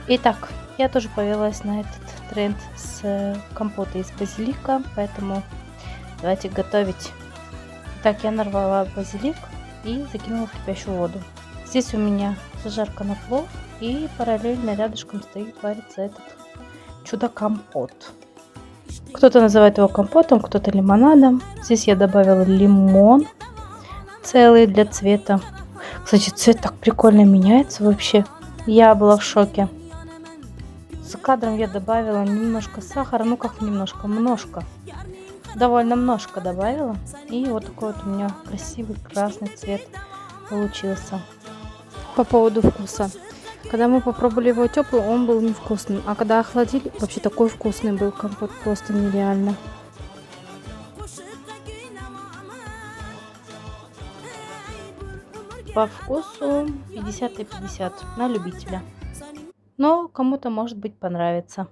Итак, я тоже повелась на этот тренд с компота из базилика, поэтому давайте готовить. Так, я нарвала базилик и закинула в кипящую воду. Здесь у меня зажарка на плов, и параллельно рядышком стоит варится этот чудо-компот. Кто-то называет его компотом, кто-то лимонадом. Здесь я добавила лимон целый для цвета. Кстати, цвет так прикольно меняется вообще. Я была в шоке. За кадром я добавила немножко сахара, ну как немножко, множко. Довольно множко добавила. И вот такой вот у меня красивый красный цвет получился. По поводу вкуса. Когда мы попробовали его теплый, он был невкусным. А когда охладили, вообще такой вкусный был компот, просто нереально. По вкусу 50 на 50 на любителя. Но кому-то может быть понравится.